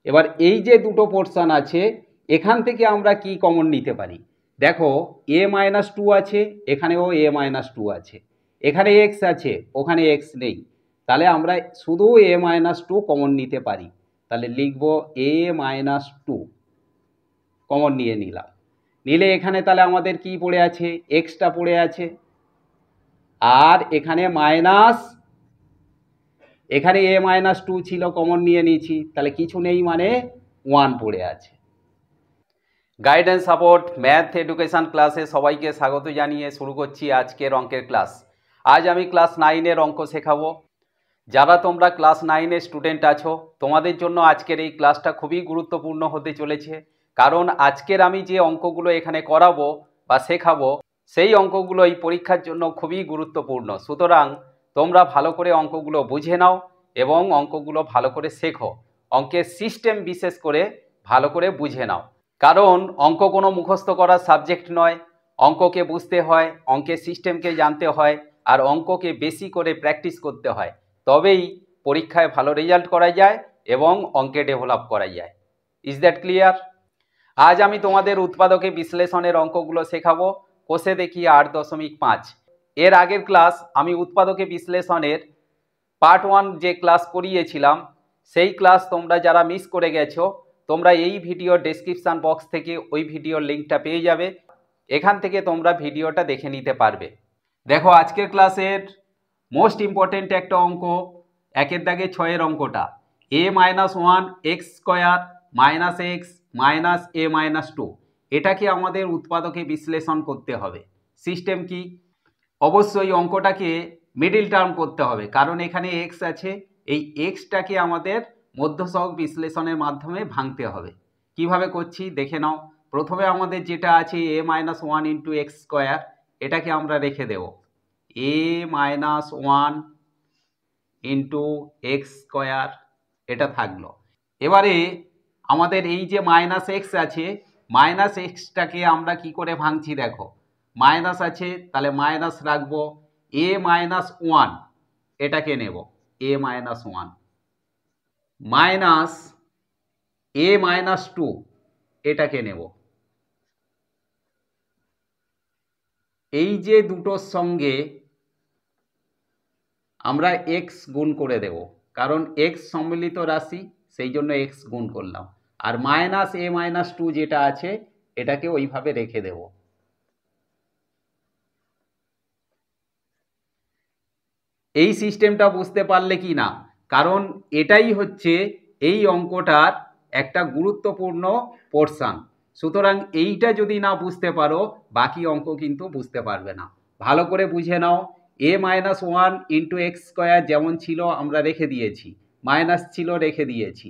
এবার এই যে দুটো পোর্শন আছে এখান থেকে আমরা কি কমন নিতে পারি? দেখো a মাইনাস টু আছে, এখানেও a মাইনাস টু আছে, এখানে এক্স আছে, ওখানে এক্স নেই, তাহলে আমরা শুধু a মাইনাস টু কমন নিতে পারি। তাহলে লিখবো a মাইনাস টু কমন নিয়ে নিলাম। নিলে এখানে তাহলে আমাদের কি পড়ে আছে? এক্সটা পড়ে আছে, আর এখানে মাইনাস, এখানে a মাইনাস টু ছিল কমন নিয়ে নিয়েছি, তাহলে কিছু নেই মানে 1 পড়ে আছে। গাইডেন্স সাপোর্ট ম্যাথ এডুকেশন ক্লাসে সবাইকে স্বাগত জানিয়ে শুরু করছি আজকের অঙ্কের ক্লাস। আজ আমি ক্লাস 9-এর অঙ্ক শেখাবো। যারা তোমরা ক্লাস 9-এর স্টুডেন্ট আছো তোমাদের জন্য আজকের এই ক্লাসটা খুবই গুরুত্বপূর্ণ হতে চলেছে, কারণ আজকের আমি যে অঙ্কগুলো এখানে করাবো বা শেখাবো সেই অঙ্কগুলো এই পরীক্ষার জন্য খুবই গুরুত্বপূর্ণ। সুতরাং তোমরা ভালো করে অঙ্কগুলো বুঝে নাও এবং অঙ্কগুলো ভালো করে শেখো। অঙ্কের সিস্টেম বিশেষ করে ভালো করে বুঝে নাও, কারণ অঙ্ক কোনো মুখস্থ করার সাবজেক্ট নয়। অঙ্ককে বুঝতে হয়, অঙ্কের সিস্টেমকে জানতে হয়, আর অঙ্ককে বেশি করে প্র্যাকটিস করতে হয়, তবেই পরীক্ষায় ভালো রেজাল্ট করা যায় এবং অঙ্কে ডেভেলপ করা যায়। Is that clear? আজ আমি তোমাদের উৎপাদকে বিশ্লেষণের অঙ্কগুলো শেখাবো। কোষে দেখি 8.5। এর আগের ক্লাস আমি উৎপাদকে বিশ্লেষণের পার্ট 1 যে ক্লাস করিয়েছিলাম সেই ক্লাস তোমরা যারা মিস করে গেছো তোমরা এই ভিডিওর ডেসক্রিপশন বক্স থেকে ওই ভিডিওর লিঙ্কটা পেয়ে যাবে, এখান থেকে তোমরা ভিডিওটা দেখে নিতে পারবে। দেখো আজকের ক্লাসের মোস্ট ইম্পর্টেন্ট একটা অঙ্ক, একের দাগে 6-এর অঙ্কটা, a minus one x square minus x minus a minus two, এটাকে আমাদের উৎপাদকে বিশ্লেষণ করতে হবে। সিস্টেম কি? অবশ্যই অঙ্কটাকে মিডিল টার্ম করতে হবে, কারণ এখানে এক্স আছে, এই এক্সটাকে আমাদের মধ্যসহগ বিশ্লেষণের মাধ্যমে ভাঙতে হবে। কিভাবে করছি দেখে নাও। প্রথমে আমাদের যেটা আছে a minus one into x square, এটাকে আমরা রেখে দেব a minus one into x square, এটা থাকলো। এবারে আমাদের এই যে মাইনাস এক্স আছে, মাইনাস এক্সটাকে আমরা কি করে ভাঙছি দেখো, মাইনাস আছে তাহলে মাইনাস রাখবো, a মাইনাস ওয়ান এটাকে নেব, a minus one minus a minus two এটাকে নেব। এই যে দুটোর সঙ্গে আমরা এক্স গুণ করে দেব, কারণ এক্স সম্মিলিত রাশি, সেই জন্য এক্স গুণ করলাম। আর মাইনাস a মাইনাস টু যেটা আছে এটাকে ওইভাবে রেখে দেব। এই সিস্টেমটা বুঝতে পারলে কি না, কারণ এটাই হচ্ছে এই অঙ্কটার একটা গুরুত্বপূর্ণ পোর্শন। সুতরাং এইটা যদি না বুঝতে পারো বাকি অঙ্ক কিন্তু বুঝতে পারবে না। ভালো করে বুঝে নাও। a minus one into x square যেমন ছিল আমরা রেখে দিয়েছি, মাইনাস ছিল রেখে দিয়েছি,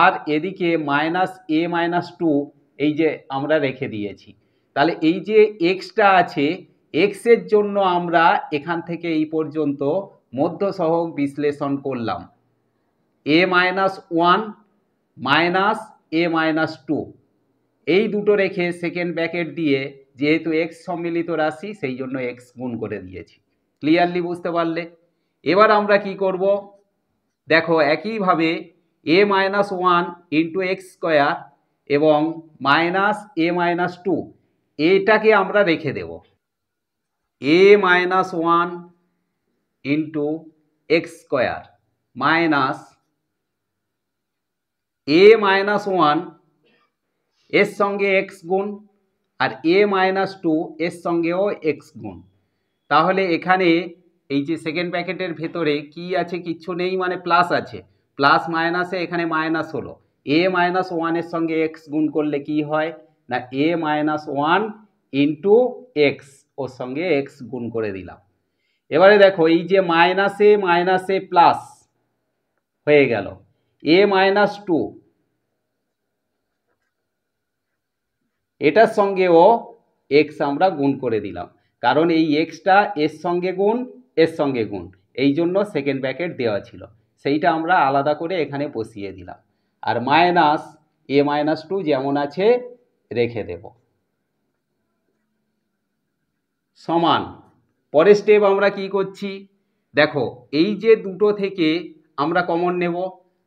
আর এদিকে মাইনাস a মাইনাস টু এই যে আমরা রেখে দিয়েছি। তাহলে এই যে এক্সটা আছে, এক্সের জন্য আমরা এখান থেকে এই পর্যন্ত মধ্যসহগ বিশ্লেষণ করলাম, a minus one minus a minus two, এই দুটো রেখে সেকেন্ড ব্র্যাকেট দিয়ে, যেহেতু এক্স সম্মিলিত রাশি সেই জন্য এক্স গুণ করে দিয়েছি। ক্লিয়ারলি বুঝতে পারলে? এবার আমরা কি করব দেখো, একইভাবে a minus one into x square এবং মাইনাস a মাইনাস টু এটাকে আমরা রেখে দেব, a minus one into x square minus a minus one এর সঙ্গে এক্স গুণ, আর a মাইনাস টু এর সঙ্গেও এক্স গুণ। তাহলে এখানে এই যে সেকেন্ড প্যাকেটের ভেতরে কি আছে? কিচ্ছু নেই, মানে প্লাস আছে, প্লাস মাইনাসে এখানে মাইনাস হলো। a মাইনাস ওয়ানের সঙ্গে এক্স গুণ করলে কি হয় না, a minus one into x, ওর সঙ্গে এক্স গুণ করে দিলাম। এবারে দেখো এই যে মাইনাসে মাইনাসে প্লাস হয়ে গেল, a মাইনাস টু এটার সঙ্গেও এক্স আমরা গুণ করে দিলাম, কারণ এই এক্সটা এর সঙ্গে গুণ এর সঙ্গে গুণ, এই জন্য সেকেন্ড ব্র্যাকেট দেওয়া ছিল, সেইটা আমরা আলাদা করে এখানে বসিয়ে দিলাম। আর মাইনাস a মাইনাস টু যেমন আছে রেখে দেব। সমান পরের স্টেপ আমরা কি করছি দেখো, এই যে দুটো থেকে আমরা কমন নেব,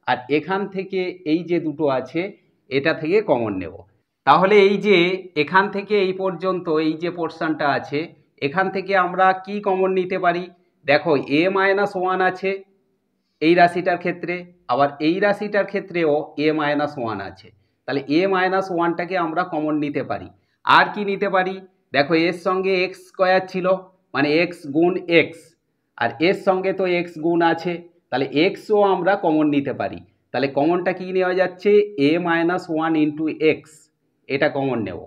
আর এখান থেকে এই যে দুটো আছে এটা থেকে কমন নেব। তাহলে এই যে এখান থেকে এই পর্যন্ত এই যে পোর্শনটা আছে এখান থেকে আমরা কি কমন নিতে পারি? দেখো a-1 আছে এই রাশিটার ক্ষেত্রে, আবার এই রাশিটার ক্ষেত্রেও a-1 আছে। তাহলে a-1টাকে আমরা কমন নিতে পারি। আর কি নিতে পারি? দেখো এর সঙ্গে এক্স স্কোয়ার ছিল মানে এক্স গুণ এক্স, আর এর সঙ্গে তো এক্স গুণ আছে, তাহলে এক্সও আমরা কমন নিতে পারি। তাহলে কমনটা কি নেওয়া যাচ্ছে? a-1 ইন্টু এক্স, এটা কমন নেব।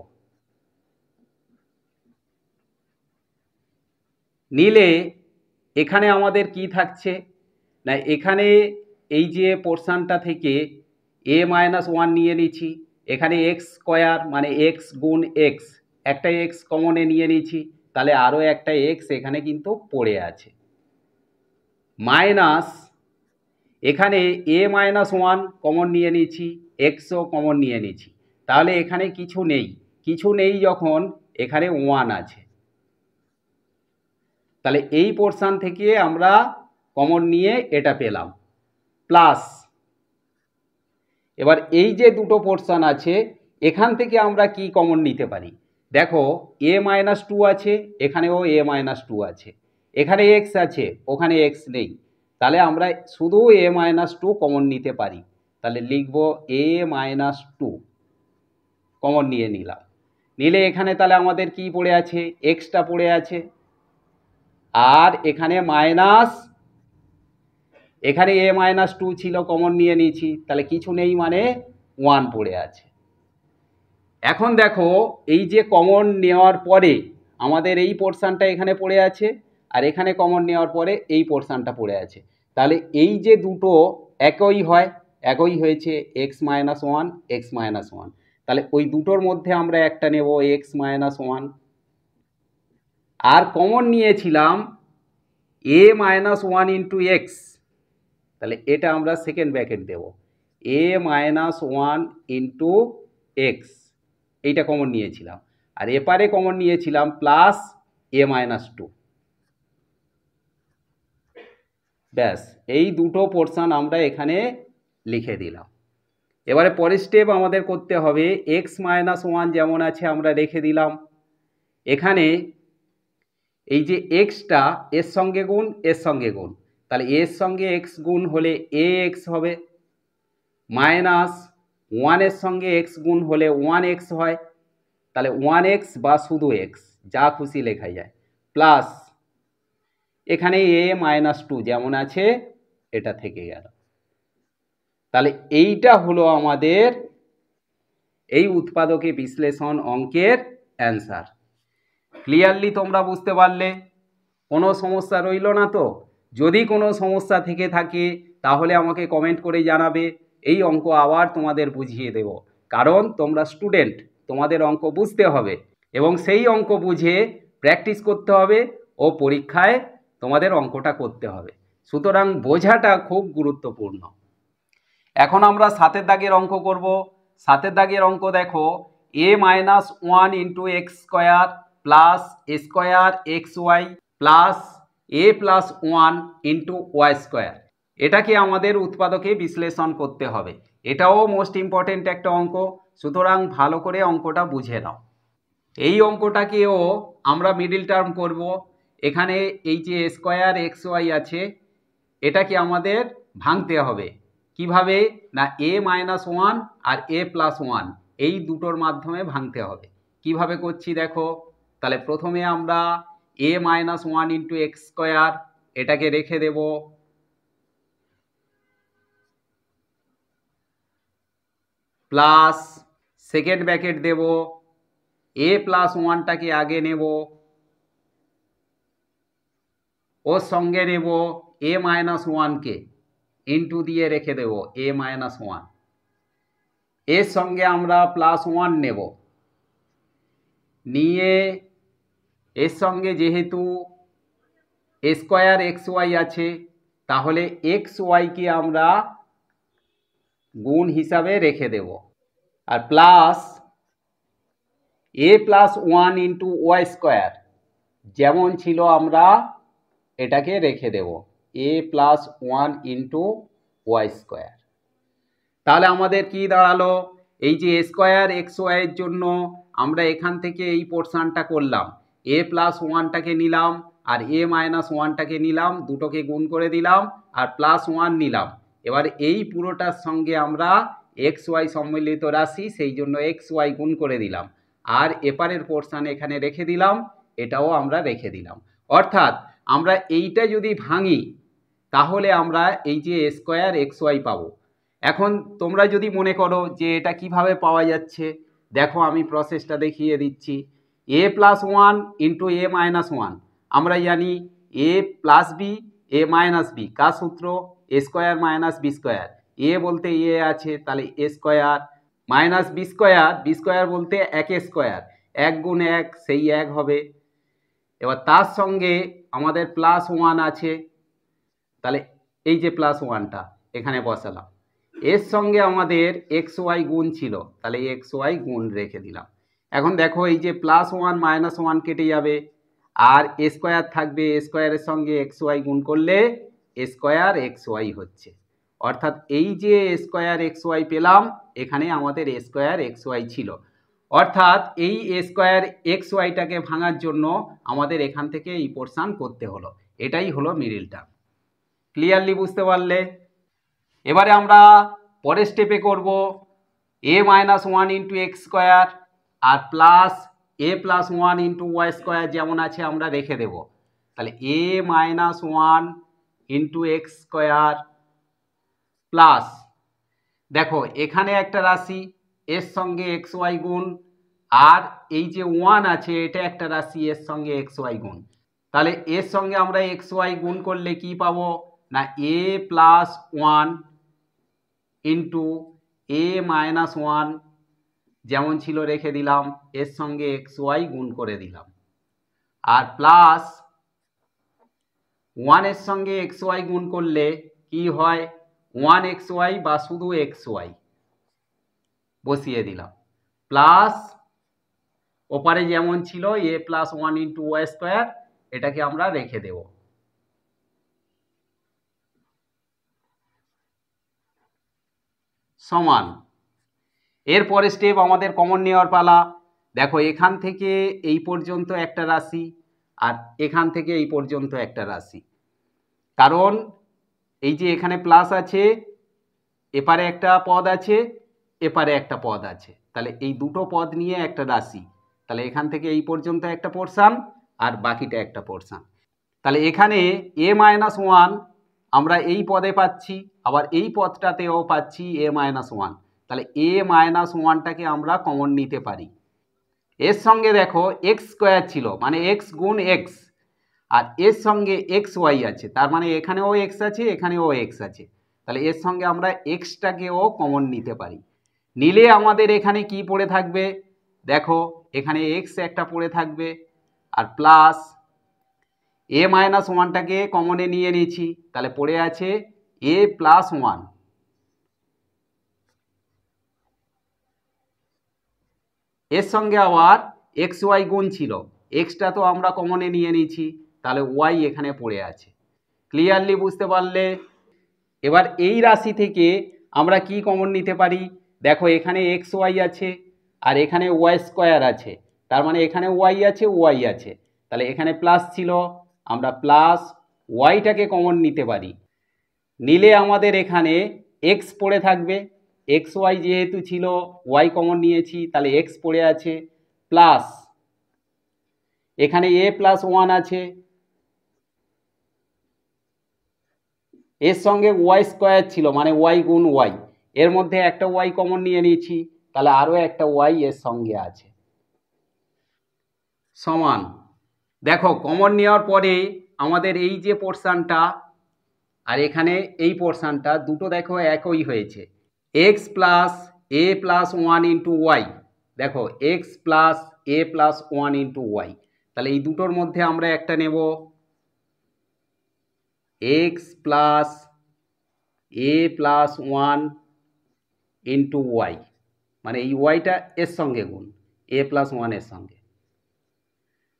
নিলে এখানে আমাদের কি থাকছে না, এখানে এই যে পোর্শনটা থেকে a-1 নিয়ে নিচ্ছি, এখানে এক্স স্কোয়ার মানে এক্স গুণ এক্স, একটা এক্স কমনে নিয়ে নিচ্ছি, তাহলে আরও একটা এক্স এখানে কিন্তু পড়ে আছে, মাইনাস এখানে a-1 কমন নিয়ে নিচ্ছি, এক্সও কমন নিয়ে নিচ্ছি, তাহলে এখানে কিছু নেই, কিছু নেই যখন এখানে 1 আছে, তাহলে এই পোর্শন থেকে আমরা কমন নিয়ে এটা পেলাম, প্লাস এবার এই যে দুটো পোর্শন আছে এখান থেকে আমরা কি কমন নিতে পারি? দেখো a-2 আছে, এখানেও a-2 আছে, এখানে এক্স আছে, ওখানে এক্স নেই, তাহলে আমরা শুধু a-2 কমন নিতে পারি। তাহলে লিখব a-2 কমন নিয়ে নিলাম। নিলে এখানে তাহলে আমাদের কি পড়ে আছে? এক্সটা পড়ে আছে, আর এখানে মাইনাস, এখানে a-2 ছিল কমন নিয়ে নিয়েছি, তাহলে কিছু নেই মানে 1 পড়ে আছে। এখন দেখো এই যে কমন নেওয়ার পরে আমাদের এই পোর্শনটা এখানে পড়ে আছে, আর এখানে কমন নেওয়ার পরে এই পোর্শনটা পড়ে আছে, তাহলে এই যে দুটো একই হয়, একই হয়েছে x-1 x-1, তাহলে ওই দুটোর মধ্যে আমরা একটা নেব x-1, আর কমন নিয়েছিলাম a-1 ইন্টু এক্স, তাহলে এটা আমরা সেকেন্ড ব্র্যাকেট দেব, a-1 ইন্টু এক্স, এইটা কমন নিয়েছিলাম, আর এপারে কমন নিয়েছিলাম প্লাস a-2। ব্যাস, এই দুটো পোর্শন আমরা এখানে লিখে দিলাম। এবারে পরের স্টেপ আমাদের করতে হবে, x-1 যেমন আছে আমরা রেখে দিলাম, এখানে এই যে এক্সটা এর সঙ্গে গুণ এর সঙ্গে গুণ, তাহলে এর সঙ্গে এক্স গুণ হলে ax হবে, মাইনাস 1 সঙ্গে এক্স গুণ হলে 1x হয়, তাহলে 1x বা শুধু এক্স যা খুশি লেখা যায়, প্লাস এখানে a-2 যেমন আছে এটা থেকে গেল। তাহলে এইটা হলো আমাদের এই উৎপাদকে বিশ্লেষণ অঙ্কের অ্যান্সার। ক্লিয়ারলি তোমরা বুঝতে পারলে? কোনো সমস্যা রইল না তো? যদি কোনো সমস্যা থেকে থাকে তাহলে আমাকে কমেন্ট করে জানাবে, এই অঙ্ক আবার তোমাদের বুঝিয়ে দেব, কারণ তোমরা স্টুডেন্ট, তোমাদের অঙ্ক বুঝতে হবে এবং সেই অঙ্ক বুঝে প্র্যাকটিস করতে হবে ও পরীক্ষায় তোমাদের অঙ্কটা করতে হবে, সুতরাং বোঝাটা খুব গুরুত্বপূর্ণ। এখন আমরা 7 দাগের অঙ্ক করব। 7 দাগের অঙ্ক দেখো, a-1 into x square plus a square x y plus a+1 into y square, এটাকে আমাদের উৎপাদকে বিশ্লেষণ করতে হবে। এটাও মোস্ট ইম্পর্টেন্ট একটা অঙ্ক, সুতরাং ভালো করে অঙ্কটা বুঝে নাও। এই অঙ্কটাকেও আমরা মিডিল টার্ম করব। এখানে এই যে স্কোয়ার এক্স ওয়াই আছে এটাকে আমাদের ভাঙতে হবে। কিভাবে না, a-1 আর a+1 এই দুটোর মাধ্যমে ভাঙতে হবে। কিভাবে করছি দেখো, তাহলে প্রথমে আমরা a-1 ইন্টু এক্স স্কোয়ার এটাকে রেখে দেব, প্লাস সেকেন্ড ব্র্যাকেট দেব, a+1টাকে আগে নেব, ওর সঙ্গে নেব a-1কে, ইন্টু দিয়ে রেখে দেব a-1, এর সঙ্গে আমরা +1 নেব, নিয়ে এর সঙ্গে যেহেতু স্কোয়ার এক্স ওয়াই আছে তাহলে এক্স ওয়াইকে আমরা গুণ হিসাবে রেখে দেব, আর plus a+1 into y square যেমন ছিল আমরা এটাকে রেখে দেব a+1 ইন্টু ওয়াই স্কোয়ার। তাহলে আমাদের কি দাঁড়ালো, এই যে এ স্কোয়ার এক্স ওয়াইয়ের জন্য আমরা এখান থেকে এই পোর্শনটা করলাম, এ প্লাস ওয়ানটাকে নিলাম আর এ মাইনাস ওয়ানটাকে নিলাম, দুটোকে গুণ করে দিলাম আর প্লাস ওয়ান নিলাম। এবার এই পুরোটার সঙ্গে আমরা এক্স ওয়াই সম্মিলিত রাশি, সেই জন্য এক্স ওয়াই গুণ করে দিলাম আর এপারের পোর্শন এখানে রেখে দিলাম, এটাও আমরা রেখে দিলাম। অর্থাৎ আমরা এইটা যদি ভাঙি তাহলে আমরা এই যে এ স্কোয়ার এক্স ওয়াই পাবো। এখন তোমরা যদি মনে করো যে এটা কিভাবে পাওয়া যাচ্ছে, দেখো আমি প্রসেসটা দেখিয়ে দিচ্ছি। A plus one into a minus one, আমরা জানি a plus b a minus b, কার সূত্র? A square minus b square. A বলতে এ আছে, তাহলে a square minus b square, b square বলতে এক স্কোয়ার, এক গুণ এক সেই এক হবে। এবার তার সঙ্গে আমাদের প্লাস ওয়ান আছে, তাহলে এই যে প্লাস ওয়ানটা এখানে বসালাম, এর সঙ্গে আমাদের এক্স ওয়াই গুণ ছিল, তাহলে এক্স ওয়াই গুণ রেখে দিলাম। এখন দেখো এই যে প্লাস ওয়ান মাইনাস ওয়ান কেটে যাবে আর এ স্কোয়ার থাকবে, এ স্কোয়ারের সঙ্গে এক্স ওয়াই গুণ করলে এ স্কোয়ার এক্স ওয়াই হচ্ছে। অর্থাৎ এই যে এ স্কোয়ার এক্স ওয়াই পেলাম, এখানে আমাদের এ স্কোয়ার এক্স ওয়াই ছিল। অর্থাৎ এই এ স্কোয়ার এক্স ওয়াইটাকে ভাঙার জন্য আমাদের এখান থেকে এই পোর্শন করতে হলো, এটাই হলো মিডল টার্ম। ক্লিয়ারলি বুঝতে পারলে? এবারে আমরা পরের স্টেপে করব a minus one into x square আর plus a plus one into y square যেমন আছে আমরা রেখে দেব। তাহলে a minus one into x square plus, দেখো এখানে একটা রাশি এর সঙ্গে এক্স ওয়াই গুণ আর এই যে ওয়ান আছে এটা একটা রাশি এর সঙ্গে এক্স ওয়াই গুণ। তাহলে এর সঙ্গে আমরা এক্স ওয়াই গুণ করলে কি পাবো না এ plus one into a minus one যেমন ছিল রেখে দিলাম, এর সঙ্গে এক্স ওয়াই গুণ করে দিলাম আর প্লাস ওয়ানের সঙ্গে এক্স ওয়াই গুণ করলে কি হয় ওয়ান এক্স ওয়াই বা শুধু এক্স ওয়াই বসিয়ে দিলাম, প্লাস ওপারে যেমন ছিল a plus one into y square এটাকে আমরা রেখে দেব। সমান, এরপরে স্টেপ আমাদের কমন নেওয়ার পালা। দেখো এখান থেকে এই পর্যন্ত একটা রাশি আর এখান থেকে এই পর্যন্ত একটা রাশি, কারণ এই যে এখানে প্লাস আছে, এপারে একটা পদ আছে, এপারে একটা পদ আছে, তাহলে এই দুটো পদ নিয়ে একটা রাশি, তাহলে এখান থেকে এই পর্যন্ত একটা পোর্শন আর বাকিটা একটা পোর্শন। তাহলে এখানে এ মাইনাস ওয়ান আমরা এই পদে পাচ্ছি, আবার এই পদটাতেও পাচ্ছি এ মাইনাস ওয়ান, তাহলে এ মাইনাস ওয়ানটাকে আমরা কমন নিতে পারি। এর সঙ্গে দেখো এক্স স্কোয়ার ছিল মানে এক্স গুণ এক্স, আর এর সঙ্গে এক্স ওয়াই আছে, তার মানে এখানেও এক্স আছে এখানেও এক্স আছে, তাহলে এর সঙ্গে আমরা এক্সটাকেও কমন নিতে পারি। নিলে আমাদের এখানে কি পড়ে থাকবে, দেখো এখানে এক্স একটা পড়ে থাকবে আর প্লাস এ মাইনাস ওয়ানটাকে কমনে নিয়ে নিয়েছি, তাহলে পড়ে আছে এ প্লাস ওয়ান। এর সঙ্গে আবার এক্স ওয়াই গুণ ছিল, এক্সটা তো আমরা কমনে নিয়ে নিয়েছি, তাহলে ওয়াই এখানে পড়ে আছে। ক্লিয়ারলি বুঝতে পারলে? এবার এই রাশি থেকে আমরা কি কমন নিতে পারি, দেখো এখানে এক্স ওয়াই আছে আর এখানে ওয়াই স্কোয়ার আছে, তার মানে এখানে ওয়াই আছে ওয়াই আছে, তাহলে এখানে প্লাস ছিল, আমরা প্লাস ওয়াইটাকে কমন নিতে পারি। নিলে আমাদের এখানে এক্স পড়ে থাকবে, এক্স ওয়াই যেহেতু ছিল ওয়াই কমন নিয়েছি তাহলে এক্স পড়ে আছে, প্লাস এখানে এ প্লাস ওয়ান আছে, এর সঙ্গে ওয়াই স্কোয়ার ছিল মানে ওয়াই গুণ ওয়াই, এর মধ্যে একটা ওয়াই কমন নিয়ে নিয়েছি, তাহলে আরও একটা ওয়াই এর সঙ্গে আছে। সমান, দেখো কমন নেওয়ার পরে আমাদের এই যে পোর্শনটা আর এখানে এই পোর্শনটা দুটো দেখো একই হয়েছে, x plus a plus one into Y, দেখো x plus a plus one into Y, তাহলে এই দুটোর মধ্যে আমরা একটা নেব x plus a plus one into Y, মানে এই ওয়াইটা এর সঙ্গে গুণ এ প্লাস ওয়ানের সঙ্গে,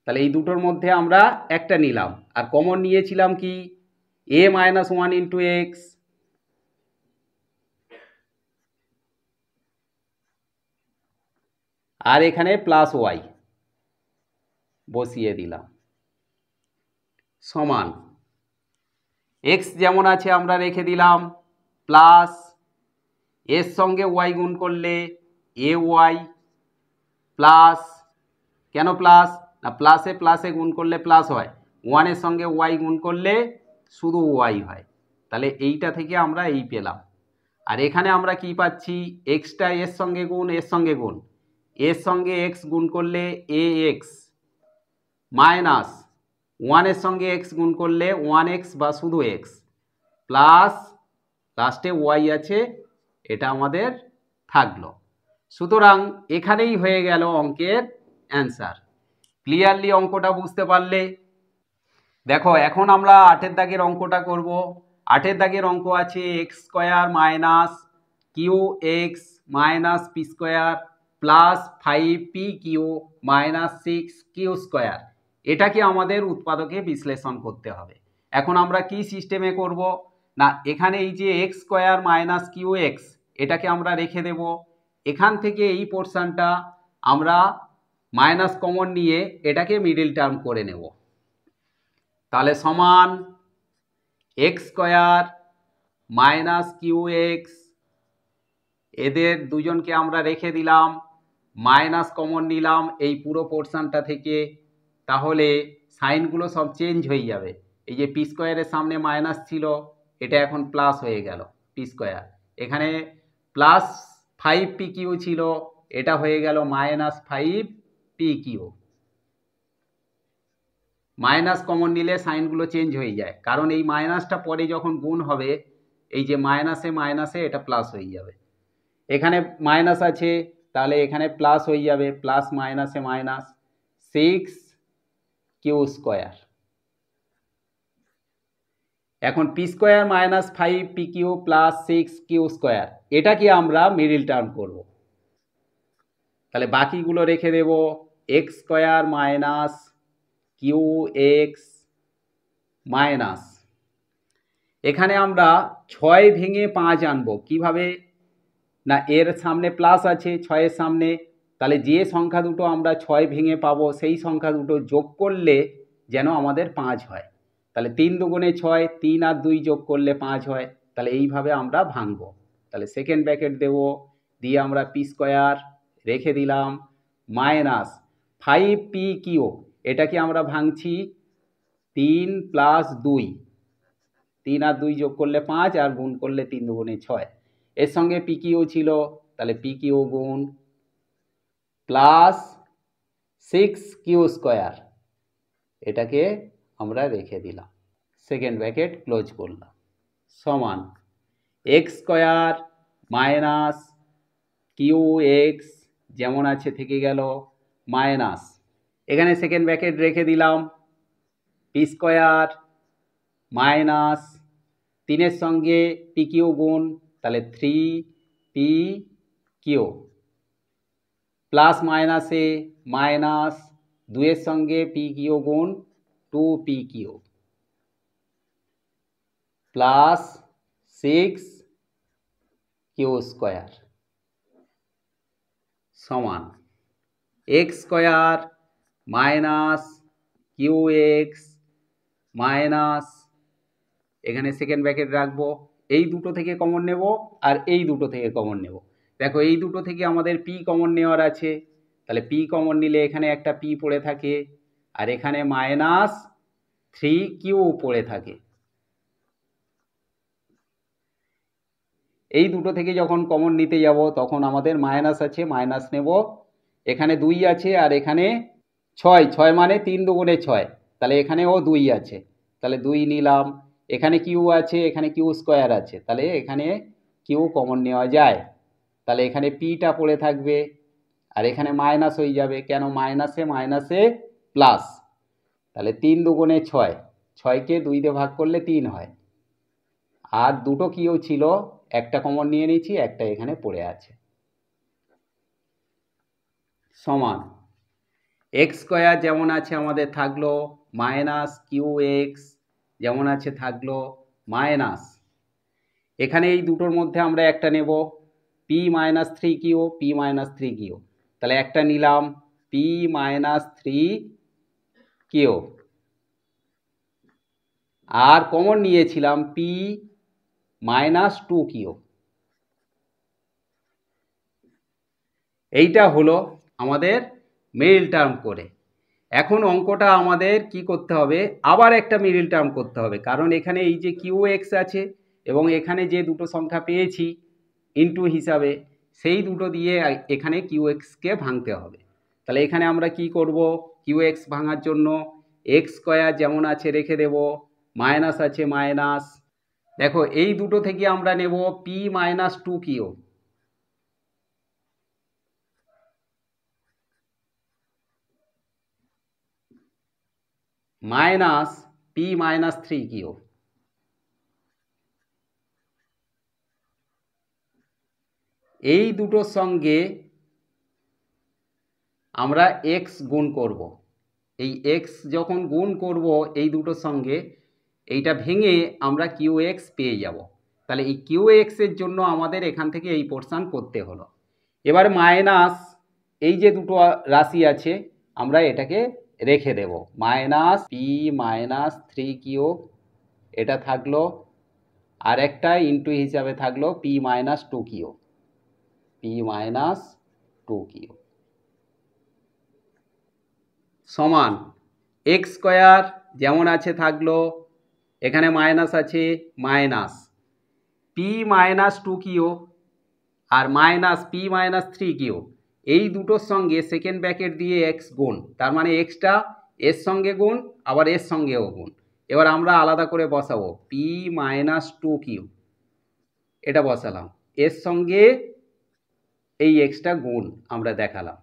তাহলে এই দুটোর মধ্যে আমরা একটা নিলাম আর কমন নিয়েছিলাম কি a minus one into x, আর এখানে প্লাস ওয়াই বসিয়ে দিলাম সমান এক্স যেমন আছে আমরা রেখে দিলাম প্লাস এর সঙ্গে ওয়াই গুণ করলে এ ওয়াই প্লাস, কেন প্লাস না প্লাসে প্লাসে গুণ করলে প্লাস হয়, ওয়ানের সঙ্গে ওয়াই গুণ করলে শুধু ওয়াই হয়, তাহলে এইটা থেকে আমরা এই পেলাম। আর এখানে আমরা কি পাচ্ছি, এক্সটা এর সঙ্গে গুণ এর সঙ্গে গুণ, এর সঙ্গে এক্স গুণ করলে এ এক্স মাইনাস ওয়ানের সঙ্গে এক্স গুণ করলে ওয়ান এক্স বা শুধু এক্স প্লাস লাস্টে ওয়াই আছে, এটা আমাদের থাকলো। সুতরাং এখানেই হয়ে গেল অঙ্কের অ্যান্সার। ক্লিয়ারলি অঙ্কটা বুঝতে পারলে? দেখো এখন আমরা 8 দাগের অঙ্কটা করব। 8 দাগের অঙ্ক আছে x square minus q x minus p square plus 5 p q minus 6 q square. এটাকে আমাদের উৎপাদকে বিশ্লেষণ করতে হবে। এখন আমরা কি সিস্টেমে করব না, এখানে এই যে x square minus q x এটাকে আমরা রেখে দেব, এখান থেকে এই পোর্শনটা আমরা মাইনাস কমন নিয়ে এটাকে মিডিল টার্ম করে নেব। তাহলে সমান x square minus q x, এদের দুজনকে আমরা রেখে দিলাম, মাইনাস কমন নিলাম এই পুরো পোর্শনটা থেকে, তাহলে সাইনগুলো সব চেঞ্জ হয়ে যাবে। এই যে পি স্কোয়ারের সামনে মাইনাস ছিল এটা এখন প্লাস হয়ে গেল পি স্কোয়ার, এখানে প্লাস 5 পি কিউ ছিল এটা হয়ে গেল minus 5 p q. Minus common নিলে সাইনগুলো চেঞ্জ হয়ে যায়, কারণ এই মাইনাসটা পরে যখন গুণ হবে এই যে মাইনাসে মাইনাসে এটা প্লাস হয়ে যাবে, এখানে মাইনাস আছে তাহলে এখানে প্লাস হয়ে যাবে, প্লাস মাইনাসে মাইনাস 6 কিউ স্কোয়ার। এখন p square minus 5 p q plus 6 q square এটাকে আমরা মিডিল টার্ম করব। তাহলে বাকিগুলো রেখে দেব, x square minus q x minus, এখানে আমরা 6 ভেঙে 5 আনবো কিভাবে না, এর সামনে প্লাস আছে 6-এর সামনে, তাহলে যে সংখ্যা দুটো আমরা 6 ভেঙে পাবো সেই সংখ্যা দুটো যোগ করলে যেন আমাদের 5 হয়। তাহলে 3 দুগুণে 6, 3 আর 2 যোগ করলে 5 হয়, তাহলে এইভাবে আমরা ভাঙবো। তাহলে সেকেন্ড ব্র্যাকেট দেব, দিয়ে আমরা পি স্কোয়ার রেখে দিলাম মাইনাস 5 পি কিউ, এটাকে আমরা ভাঙছি 3 প্লাস 2, 3 আর 2 যোগ করলে 5 আর গুণ করলে 3 দুগুণে 6, এর সঙ্গে পি কিউ ছিল তাহলে পি কিউ গুণ প্লাস 6 কিউ স্কোয়ার, এটাকে আমরা রেখে দিলাম, সেকেন্ড ব্র্যাকেট ক্লোজ করলাম, সমান x square minus q x যেমন আছে থেকে গেল মাইনাস, এখানে সেকেন্ড ব্র্যাকেট রেখে দিলাম পি স্কোয়ার মাইনাস 3-এর সঙ্গে পি কিউ গুণ তাহলে 3 পি কিউ প্লাস মাইনাসে মাইনাস 2-এর সঙ্গে পি কিউ গুণ 2 p q plus 6 q square সমান x square minus q x minus, এখানে সেকেন্ড ব্র্যাকেট রাখবো, এই দুটো থেকে কমন নেব আর এই দুটো থেকে কমন নেব। দেখো এই দুটো থেকে আমাদের পি কমন নেওয়ার আছে, তাহলে পি কমন নিলে এখানে একটা পি পড়ে থাকে আর এখানে মাইনাস 3 কিউ পড়ে থাকে। এই দুটো থেকে যখন কমন নিতে যাব তখন আমাদের মাইনাস আছে মাইনাস নেব, এখানে 2 আছে আর এখানে 6 মানে 3 দুগুণে 6, তাহলে এখানেও 2 আছে তাহলে 2 নিলাম, এখানে কিউ আছে এখানে কিউ স্কোয়ার আছে তাহলে এখানে কিউ কমন নেওয়া যায়, তাহলে এখানে পিটা পড়ে থাকবে আর এখানে মাইনাস হয়ে যাবে, কেন মাইনাসে মাইনাসে প্লাস, তাহলে 3 দুগুণে 6, 6কে 2 দিয়ে ভাগ করলে 3 হয়, আর দুটো কিউ ছিল একটা কমন নিয়ে নিয়েছি একটা এখানে পড়ে আছে, সমান এক্স স্কোয়ার যেমন আছে আমাদের থাকলো মাইনাস কিউ এক্স যেমন আছে থাকলো মাইনাস, এখানে এই দুটোর মধ্যে আমরা একটা নেব p minus 3 q p minus 3 q, তাহলে একটা নিলাম পি মাইনাস থ্রি কিউ, আর কমন নিয়েছিলাম পি মাইনাস টু কিউ। এইটা হলো আমাদের মিডল টার্ম করে। এখন অঙ্কটা আমাদের কি করতে হবে, আবার একটা মিডল টার্ম করতে হবে, কারণ এখানে এই যে কিউ এক্স আছে এবং এখানে যে দুটো সংখ্যা পেয়েছি ইনটু হিসাবে, সেই দুটো দিয়ে এখানে কিউ এক্সকে ভাঙতে হবে। তাহলে এখানে আমরা কি করব, কিউ এক্স ভাঙার জন্য এক্স স্কোয়ার যেমন আছে রেখে দেব, মাইনাস আছে মাইনাস। দেখো এই দুটো থেকে আমরা নেব p minus two q minus p minus three q. এই দুটোর সঙ্গে আমরা এক্স গুণ করব। এই এক্স যখন গুণ করব এই দুটোর সঙ্গে, এইটা ভেঙে আমরা কিউ এক্স পেয়ে যাব। তাহলে এই কিউ এক্সের জন্য আমাদের এখান থেকে এই পোর্শন করতে হলো। এবার মাইনাস এই যে দুটো রাশি আছে আমরা এটাকে রেখে দেব, minus p minus three q এটা থাকলো, আর একটা ইন্টু হিসাবে থাকলো p minus two q, p minus two q সমান এক্স স্কোয়ার যেমন আছে থাকলো, এখানে মাইনাস আছে minus p minus two q আর minus p minus three q, এই দুটোর সঙ্গে সেকেন্ড ব্র্যাকেট দিয়ে এক্স গুণ, তার মানে এক্সটা এর সঙ্গে গুণ আবার এর সঙ্গেও গুণ। এবার আমরা আলাদা করে বসাবো পি মাইনাস টু কিউ, এটা বসালাম, এর সঙ্গে এই এক্সটা গুণ আমরা দেখালাম।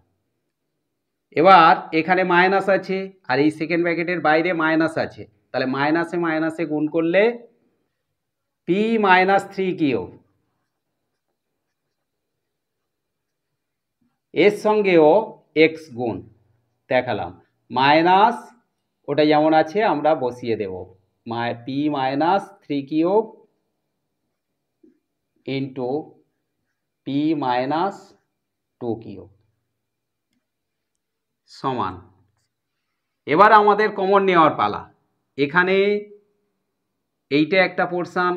এবার এখানে মাইনাস আছে আর এই সেকেন্ড ব্র্যাকেটের বাইরে মাইনাস আছে, তাহলে মাইনাসে মাইনাসে গুণ করলে পি মাইনাস থ্রি কিউ, এর সঙ্গেও এক্স গুণ দেখালাম, মাইনাস ওটা যেমন আছে আমরা বসিয়ে দেব, p minus three q into p minus two q সমান। এবার আমাদের কমন নেওয়ার পালা। এখানে এইটা একটা পোর্শন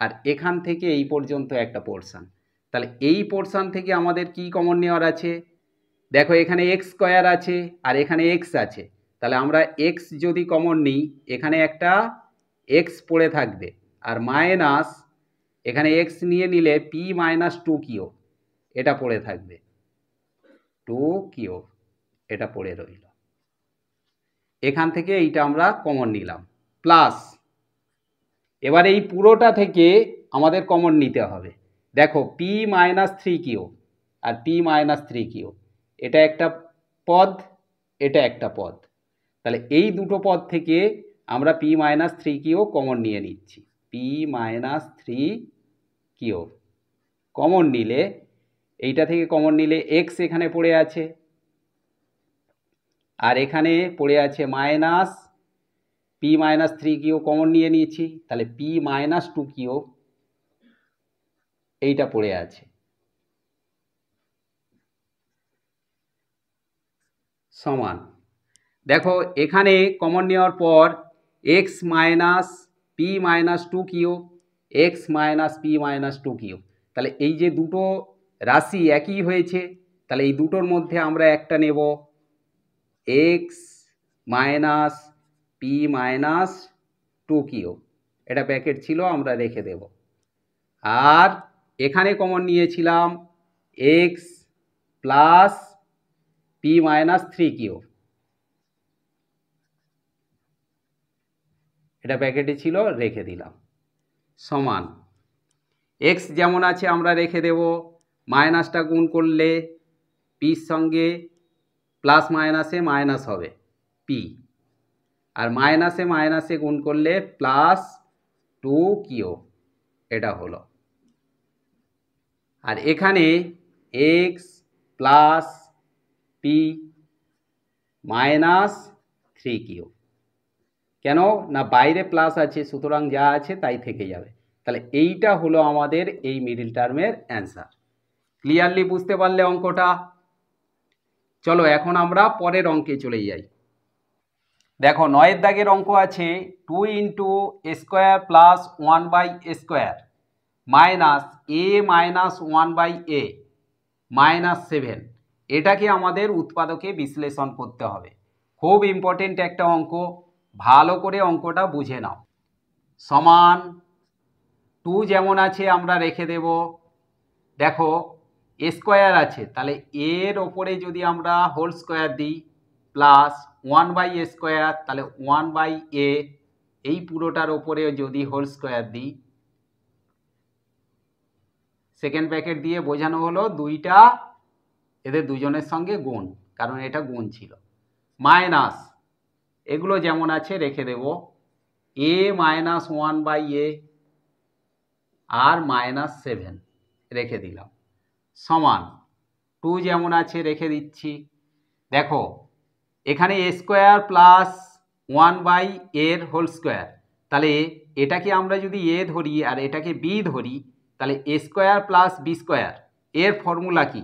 আর এখান থেকে এই পর্যন্ত একটা পোর্শন, তাহলে এই পোর্শন থেকে আমাদের কি কমন নেওয়ার আছে, দেখো এখানে এক্স স্কোয়ার আছে আর এখানে এক্স আছে, তাহলে আমরা এক্স যদি কমন নিই এখানে একটা এক্স পড়ে থাকবে, আর মাইনাস এখানে এক্স নিয়ে নিলে পি মাইনাস টু কিউ এটা পড়ে থাকবে, টু কিউ এটা পড়ে রইল। এখান থেকে এইটা আমরা কমন নিলাম প্লাস, এবার এই পুরোটা থেকে আমাদের কমন নিতে হবে। দেখো পি মাইনাস থ্রি কিউ আর পি মাইনাস থ্রি কিউ এটা একটা পদ, এটা একটা পদ, তাহলে এই দুটো পদ থেকে আমরা p minus three q common নিয়ে নিচ্ছি, p minus three q common নিলে এইটা থেকে কমন নিলে এক্স এখানে পড়ে আছে আর এখানে পড়ে আছে minus p minus three q common নিয়ে নিয়েছি, তাহলে পি মাইনাস টু কিউ এইটা পড়ে আছে সমান। দেখো এখানে কমন নেওয়ার পর x minus p minus two q, x minus p minus two q, তাহলে এই যে দুটো রাশি একই হয়েছে, তাহলে এই দুটোর মধ্যে আমরা একটা নেব x minus p minus two q, এটা ব্র্যাকেট ছিল আমরা রেখে দেব, আর এখানে কমন নিয়েছিলাম x plus p minus three q, এটা ব্র্যাকেটে ছিল রেখে দিলাম সমান এক্স যেমন আছে আমরা রেখে দেব, মাইনাসটা গুণ করলে পির সঙ্গে প্লাস মাইনাসে মাইনাস হবে পি, আর মাইনাসে মাইনাসে গুণ করলে প্লাস টু কিউ এটা হলো, আর এখানে x plus p minus three q, কেন না বাইরে প্লাস আছে সুতরাং যা আছে তাই থেকে যাবে। তাহলে এইটা হলো আমাদের এই মিডল টার্মের অ্যান্সার। ক্লিয়ারলি বুঝতে পারলে অঙ্কটা? চলো এখন আমরা পরের অঙ্কে চলে যাই। দেখো 9 দাগের অঙ্ক আছে 2 into A square plus 1/a² minus a minus 1/a minus 7। এটাকে আমাদের উৎপাদকে বিশ্লেষণ করতে হবে। খুব ইম্পর্টেন্ট একটা অঙ্ক, ভালো করে অঙ্কটা বুঝে নাও। সমান 2 যেমন আছে আমরা রেখে দেব। দেখো এ স্কোয়ার আছে, তাহলে এর ওপরে যদি আমরা হোল স্কোয়ার দিই প্লাস 1/a², তাহলে 1/a এই পুরোটার ওপরে যদি হোল স্কোয়ার দিই, সেকেন্ড ব্র্যাকেট দিয়ে বোঝানো হলো দুইটা এদের দুজনের সঙ্গে গুণ, কারণ এটা গুণ ছিল, মাইনাস এগুলো যেমন আছে রেখে দেব, a মাইনাস 1/a আর মাইনাস 7 রেখে দিলাম, সমান 2 যেমন আছে রেখে দিচ্ছি। দেখো এখানে a square plus 1/a whole square, তাহলে এটাকে আমরা যদি এ ধরি আর এটাকে বি ধরি, তাহলে a square plus b square এর ফর্মুলা কি?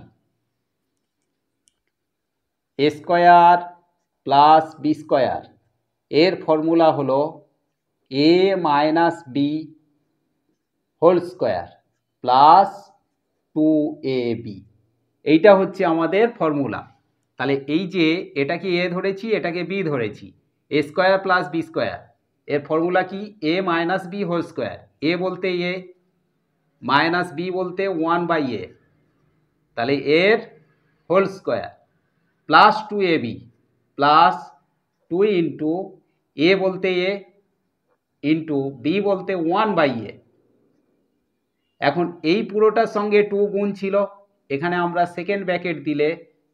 A square plus b square এর ফর্মুলা হলো a minus b whole square plus 2ab। এইটা হচ্ছে আমাদের ফর্মুলা। তাহলে এই যে এটাকে এ ধরেছি, এটাকে বি ধরেছি, a square plus b square এর ফর্মুলা কি? A minus b whole square, a বলতে এ, মাইনাস বি বলতে 1/a, তাহলে এর whole square plus 2ab plus 2 into a বলতে এ ইন্টু বি বলতে 1/a। এখন এই পুরোটার সঙ্গে 2 গুণ ছিল, এখানে আমরা সেকেন্ড ব্র্যাকেট দিলে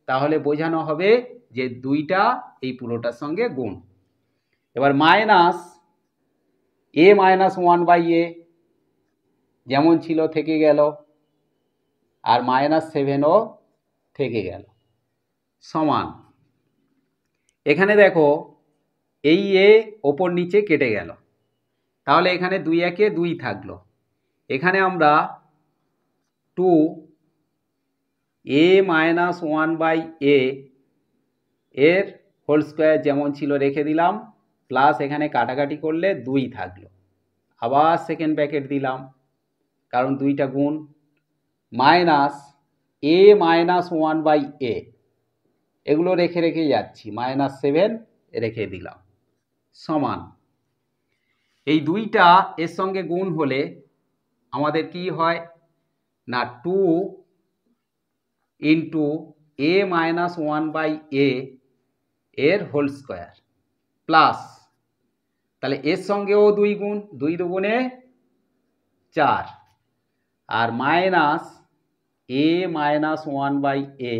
তাহলে বোঝানো হবে যে দুইটা এই পুরোটার সঙ্গে গুণ। এবার মাইনাস a মাইনাস 1/a যেমন ছিল থেকে গেল, আর মাইনাস 7ও থেকে গেল, সমান এখানে দেখো এই এ ওপর নিচে কেটে গেল, তাহলে এখানে 2 একে 2 থাকলো। এখানে আমরা 2 a মাইনাস 1/a এর হোল স্কোয়ার যেমন ছিল রেখে দিলাম, প্লাস এখানে কাটাকাটি করলে 2 থাকলো, আবার সেকেন্ড ব্র্যাকেট দিলাম কারণ দুইটা গুণ, মাইনাস a মাইনাস 1/a এগুলো রেখে রেখে যাচ্ছি, মাইনাস 7 রেখে দিলাম, সমান এই দুইটা এর সঙ্গে গুণ হলে আমাদের কি হয় না 2 ইন্টু a মাইনাস 1/a এর হোল স্কোয়ার প্লাস, তাহলে এর সঙ্গেও 2 গুণ, 2 দুগুণে 4, আর মাইনাস a মাইনাস 1/a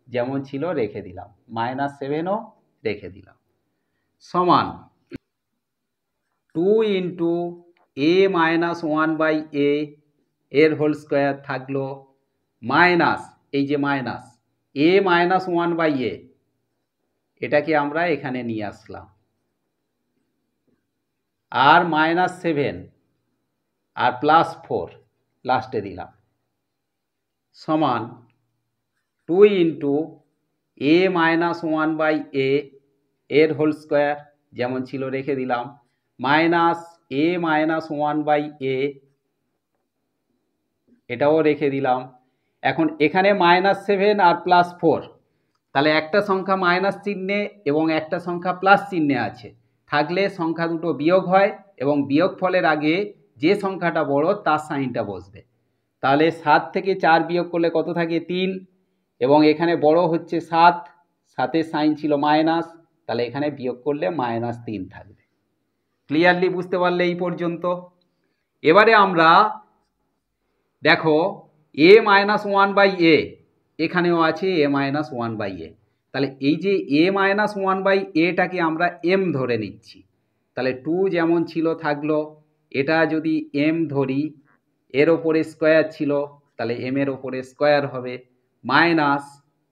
যেমন ছিল রেখে দিলাম, মাইনাস 7ও রেখে দিলাম, সমান 2 ইন্টু a মাইনাস 1/a এর হোল স্কোয়ার থাকলো, মাইনাস এই যে মাইনাস a মাইনাস 1/a এটাকে আমরা এখানে নিয়ে আসলাম, আর মাইনাস 7 আর প্লাস 4 লাস্টে দিলাম, সমান 2 ইন্টু a মাইনাস 1/a এর হোল স্কোয়ার যেমন ছিল রেখে দিলাম, মাইনাস a মাইনাস 1/a এটাও রেখে দিলাম। এখন এখানে মাইনাস 7 আর প্লাস 4, তাহলে একটা সংখ্যা মাইনাস চিহ্নে এবং একটা সংখ্যা প্লাস চিহ্নে আছে, থাকলে সংখ্যা দুটো বিয়োগ হয় এবং বিয়োগ ফলের আগে যে সংখ্যাটা বড় তার সাইনটা বসবে। তাহলে 7 থেকে 4 বিয়োগ করলে কত থাকে? 3, এবং এখানে বড় হচ্ছে 7, 7-এর সাইন ছিল মাইনাস, তাহলে এখানে বিয়োগ করলে মাইনাস 3 থাকবে। ক্লিয়ারলি বুঝতে পারলে এই পর্যন্ত? এবারে আমরা দেখো a মাইনাস 1/a এখানেও আছে a মাইনাস 1/a, তাহলে এই যে a মাইনাস 1/aটাকে আমরা m ধরে নিচ্ছি, তাহলে 2 যেমন ছিল থাকলো, এটা যদি m ধরি, এর ওপরে স্কোয়ার ছিল তাহলে m এর ওপরে স্কোয়ার হবে, মাইনাস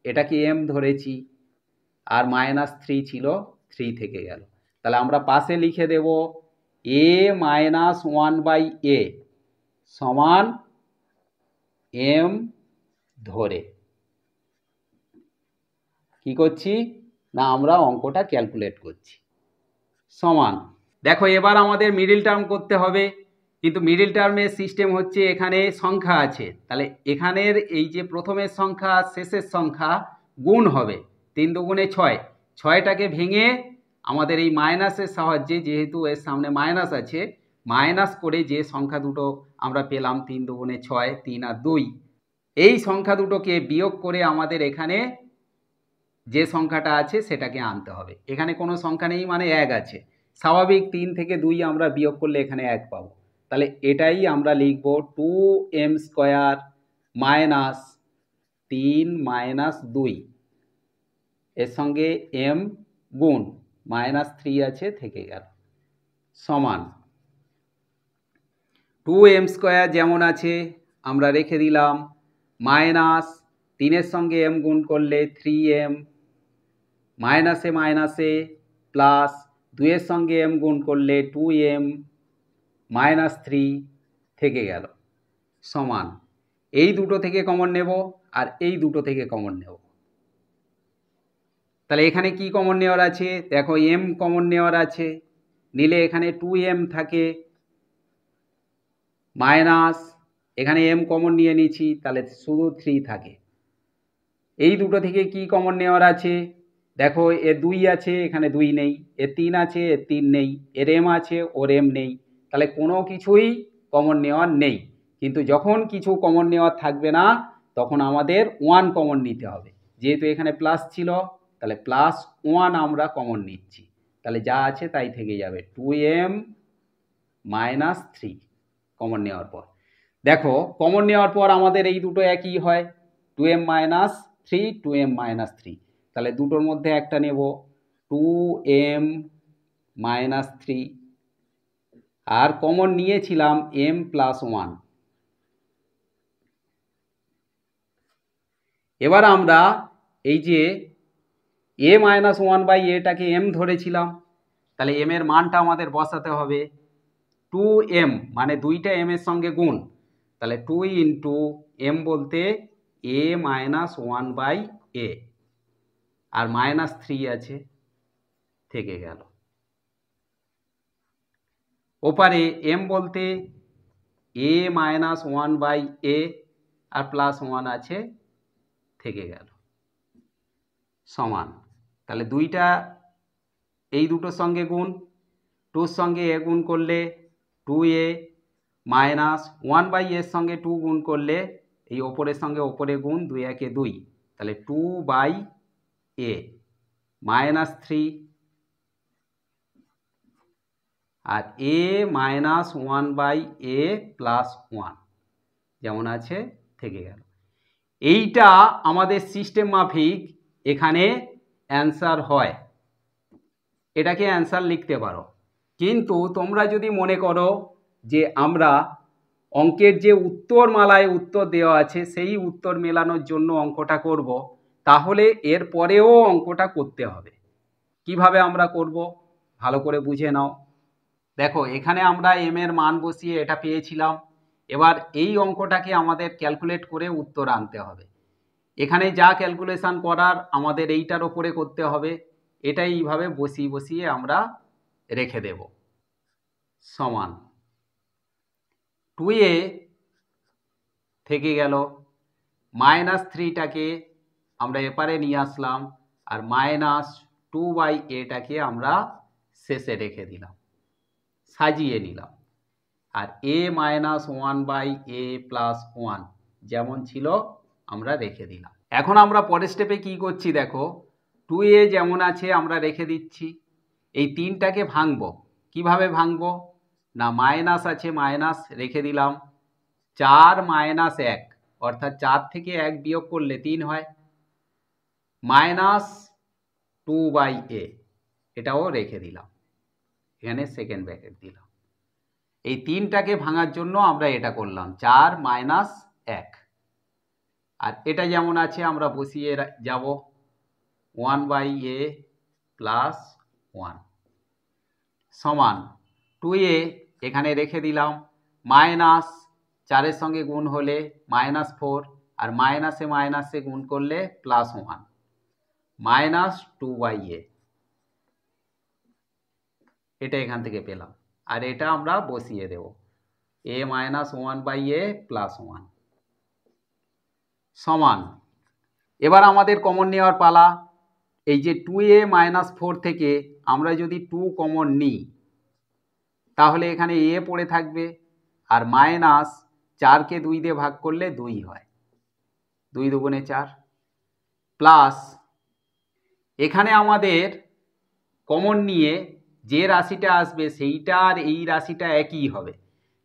এটাকে m ধরেছি আর মাইনাস 3 ছিল, 3 থেকে গেল, তাহলে আমরা পাশে লিখে দেব a মাইনাস 1/a সমান m ধরে। কি করছি না আমরা অঙ্কটা ক্যালকুলেট করছি। সমান, দেখো এবার আমাদের মিডিল টার্ম করতে হবে, কিন্তু মিডিল টার্মের সিস্টেম হচ্ছে এখানে সংখ্যা আছে, তাহলে এখানের এই যে প্রথমের সংখ্যা শেষের সংখ্যা গুণ হবে, 3 দুগুণে 6, 6টাকে ভেঙে আমাদের এই মাইনাসের সাহায্যে, যেহেতু এর সামনে মাইনাস আছে, মাইনাস করে যে সংখ্যা দুটো আমরা পেলাম 3 দুগুণে 6, 3 আর 2, এই সংখ্যা দুটোকে বিয়োগ করে আমাদের এখানে যে সংখ্যাটা আছে সেটাকে আনতে হবে। এখানে কোনো সংখ্যা নেই মানে 1 আছে, স্বাভাবিক 3 থেকে 2 আমরা বিয়োগ করলে এখানে 1 পাবো, তাহলে এটাই আমরা লিখব 2m স্কোয়ার মাইনাস 3 মাইনাস 2, এর সঙ্গে m গুণ মাইনাস 3 আছে থেকে গেল, সমান 2m স্কোয়ার যেমন আছে আমরা রেখে দিলাম, মাইনাস 3-এর সঙ্গে m গুণ করলে 3m, মাইনাসে মাইনাসে প্লাস 2-এর সঙ্গে m গুণ করলে 2m মাইনাস 3 থেকে গেল, সমান এই দুটো থেকে কমন নেব আর এই দুটো থেকে কমন নেব। তাহলে এখানে কি কমন নেওয়ার আছে, দেখো m কমন নেওয়ার আছে, নিলে এখানে 2m থাকে, মাইনাস এখানে m কমন নিয়ে নিচ্ছি, তাহলে শুধু 3 থাকে। এই দুটো থেকে কি কমন নেওয়ার আছে, দেখো এর 2 আছে এখানে 2 নেই, এর 3 আছে এর 3 নেই, এর m আছে ওর m নেই, তাহলে কোনো কিছুই কমন নেওয়ার নেই। কিন্তু যখন কিছু কমন নেওয়ার থাকবে না তখন আমাদের 1 কমন নিতে হবে, যেহেতু এখানে প্লাস ছিল তাহলে +1 আমরা কমন নিচ্ছি, তাহলে যা আছে তাই থেকে যাবে, 2m মাইনাস 3 কমন নেওয়ার পর। দেখো কমন নেওয়ার পর আমাদের এই দুটো একই হয়, 2m মাইনাস 3, 2m মাইনাস 3, তাহলে দুটোর মধ্যে একটা নেব 2m মাইনাস 3, আর কমন নিয়েছিলাম m প্লাস 1। এবার আমরা এই যে a মাইনাস 1/aটাকে m ধরেছিলাম, তাহলে m এর মানটা আমাদের বসাতে হবে, 2m মানে দুইটা m এর সঙ্গে গুণ, তাহলে 2 ইন্টু m বলতে a মাইনাস 1/a, আর মাইনাস 3 আছে থেকে গেল, ওপারে m বলতে a minus 1/a R plus 1 আছে থেকে গেল, সমান, তাহলে দুইটা এই দুটোর সঙ্গে গুণ, 2-র সঙ্গে a গুণ করলে 2a, মাইনাস 1/a এর সঙ্গে 2 গুণ করলে এই ওপরের সঙ্গে ওপরে গুণ, 2 একে 2, তাহলে 2/a মাইনাস 3, আর a মাইনাস 1/a প্লাস 1 যেমন আছে থেকে গেল। এইটা আমাদের সিস্টেম মাফিক এখানে অ্যান্সার হয়, এটাকে অ্যান্সার লিখতে পারো। কিন্তু তোমরা যদি মনে করো যে আমরা অঙ্কের যে উত্তরমালায় উত্তর দেওয়া আছে সেই উত্তর মেলানোর জন্য অঙ্কটা করব, তাহলে এর পরেও অঙ্কটা করতে হবে। কিভাবে আমরা করব ভালো করে বুঝে নাও। দেখো এখানে আমরা m এর মান বসিয়ে এটা পেয়েছিলাম, এবার এই অঙ্কটাকে আমাদের ক্যালকুলেট করে উত্তর আনতে হবে। এখানে যা ক্যালকুলেশন করার আমাদের এইটার ওপরে করতে হবে, এটাই এইভাবে বসিয়ে বসিয়ে আমরা রেখে দেব, সমান 2a থেকে গেল, মাইনাস 3টাকে আমরা এপারে নিয়ে আসলাম, আর মাইনাস 2/aটাকে আমরা শেষে রেখে দিলাম, সাজিয়ে নিলাম, আর a মাইনাস 1/a প্লাস 1 যেমন ছিল আমরা রেখে দিলাম। এখন আমরা পরের স্টেপে কি করছি দেখো, 2a যেমন আছে আমরা রেখে দিচ্ছি, এই 3টাকে ভাঙবো, কিভাবে ভাঙবো না মাইনাস আছে মাইনাস রেখে দিলাম, 4 মাইনাস 1 অর্থাৎ 4 থেকে 1 বিয়োগ করলে 3 হয়, মাইনাস 2/a এটাও রেখে দিলাম, এখানে সেকেন্ড ব্র্যাকেট দিলাম। এই 3টাকে ভাঙার জন্য আমরা এটা করলাম, 4 মাইনাস 1, আর এটা যেমন আছে আমরা বসিয়ে যাব 1/a প্লাস 1 সমান 2a এখানে রেখে দিলাম, মাইনাস 4-এর সঙ্গে গুণ হলে -4, আর মাইনাসে মাইনাসে গুণ করলে +1, মাইনাস 2/a, এটা এখান থেকে পেলাম। আর এটা আমরা বসিয়ে দেব a মাইনাস 1/a প্লাস 1 সমান। এবার আমাদের কমন নেওয়ার পালা। এই যে 2a মাইনাস 4 থেকে আমরা যদি 2 কমন নিই তাহলে এখানে a পড়ে থাকবে, আর মাইনাস 4কে 2 দিয়ে ভাগ করলে 2 হয়, 2 দুগুণে 4, প্লাস এখানে আমাদের কমন নিয়ে যে রাশিটা আসবে সেইটা আর এই রাশিটা একই হবে,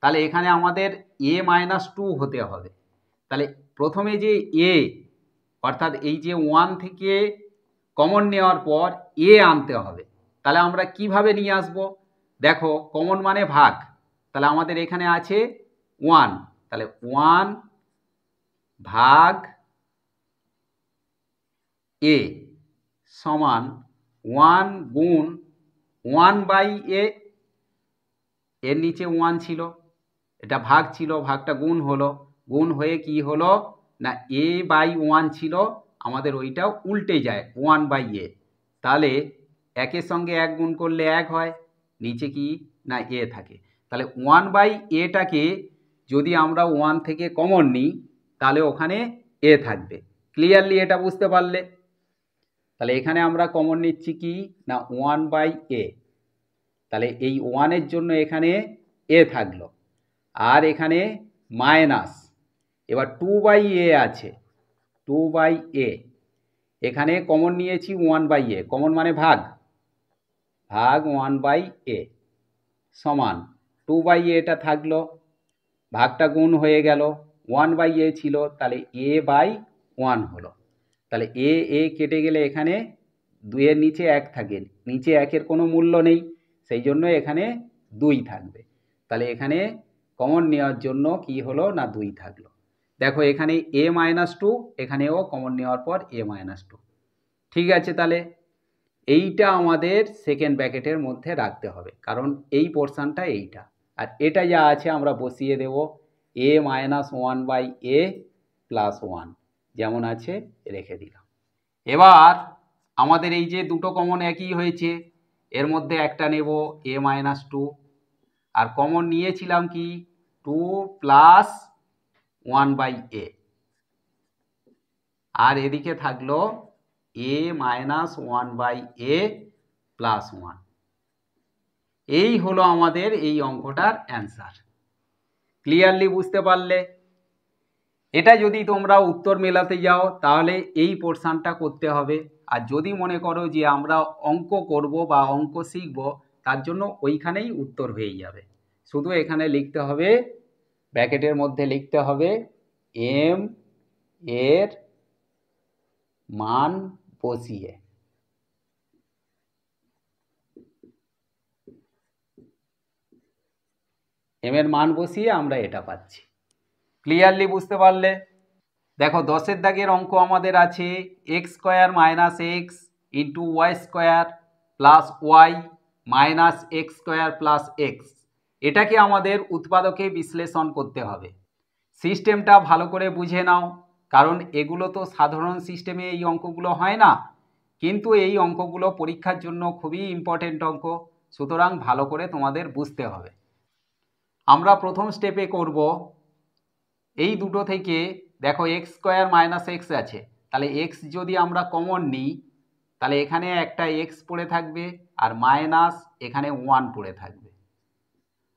তাহলে এখানে আমাদের a মাইনাস 2 হতে হবে। তাহলে প্রথমে যে a অর্থাৎ এই যে 1 থেকে কমন নেওয়ার পর a আনতে হবে। তাহলে আমরা কিভাবে নিয়ে আসব? দেখো কমন মানে ভাগ, তাহলে আমাদের এখানে আছে 1, তাহলে 1 ভাগ a সমান 1 গুণ 1/a, এর নিচে 1 ছিল, এটা ভাগ ছিল, ভাগটা গুণ হলো, গুণ হয়ে কি হলো না a/1 ছিল, আমাদের ওইটা উল্টে যায় 1/a, তাহলে 1-এর সঙ্গে 1 গুণ করলে 1 হয়, নিচে কি না a থাকে। তাহলে 1/aটাকে যদি আমরা 1 থেকে কমন নিই তাহলে ওখানে a থাকবে। ক্লিয়ারলি এটা বুঝতে পারলে? তাহলে এখানে আমরা কমন নিচ্ছি কি না 1/a, তাহলে এই 1-এর জন্য এখানে a থাকলো, আর এখানে মাইনাস, এবার 2/a আছে, 2/a এখানে কমন নিয়েছি 1/a, কমন মানে ভাগ, ভাগ 1/a সমান 2/aটা থাকলো, ভাগটা গুণ হয়ে গেল, 1/a ছিল, তাহলে a/1 হলো। তাহলে a কেটে গেলে এখানে 2-এর নিচে 1 থাকে, নিচে 1-এর কোনো মূল্য নেই, সেই জন্য এখানে 2 থাকবে। তাহলে এখানে কমন নেওয়ার জন্য কি হলো না 2 থাকলো। দেখো এখানে a মাইনাস 2, এখানেও কমন নেওয়ার পর a মাইনাস 2। ঠিক আছে, তাহলে এইটা আমাদের সেকেন্ড ব্র্যাকেটের মধ্যে রাখতে হবে, কারণ এই পোর্শনটা এইটা, আর এটা যা আছে আমরা বসিয়ে দেব a মাইনাস 1/a প্লাস 1, যেমন আছে রেখে দিলাম। এবার আমাদের এই যে দুটো কমন একই হয়েছে, এর মধ্যে একটা নেব a মাইনাস 2, আর কমন নিয়েছিলাম কি 2 প্লাস 1/a, আর এদিকে থাকলো a মাইনাস 1/a প্লাস 1। এই হলো আমাদের এই অঙ্কটার অ্যান্সার। ক্লিয়ারলি বুঝতে পারলে? এটা যদি তোমরা উত্তর মেলাতে যাও তাহলে এই পোর্শনটা করতে হবে, আর যদি মনে করো যে আমরা অঙ্ক করব বা অঙ্ক শিখব তার জন্য ওইখানেই উত্তর হয়ে যাবে। শুধু এখানে লিখতে হবে, ব্র্যাকেটের মধ্যে লিখতে হবে m এর মান বসিয়ে। m এর মান বসিয়ে আমরা এটা পাচ্ছি। ক্লিয়ারলি বুঝতে পারলে? দেখো 10-এর দাগের অঙ্ক আমাদের আছে x square minus x into y square plus y minus x square plus x. এটাকে আমাদের উৎপাদকে বিশ্লেষণ করতে হবে। সিস্টেমটা ভালো করে বুঝে নাও, কারণ এগুলো তো সাধারণ সিস্টেমে এই অঙ্কগুলো হয় না, কিন্তু এই অঙ্কগুলো পরীক্ষার জন্য খুবই ইম্পর্টেন্ট অঙ্ক, সুতরাং ভালো করে তোমাদের বুঝতে হবে। আমরা প্রথম স্টেপে করব এই দুটো থেকে, দেখো এক্স স্কোয়ার মাইনাস এক্স আছে, তাহলে এক্স যদি আমরা কমন নিই তাহলে এখানে একটা এক্স পড়ে থাকবে, আর মাইনাস এখানে 1 পড়ে থাকবে,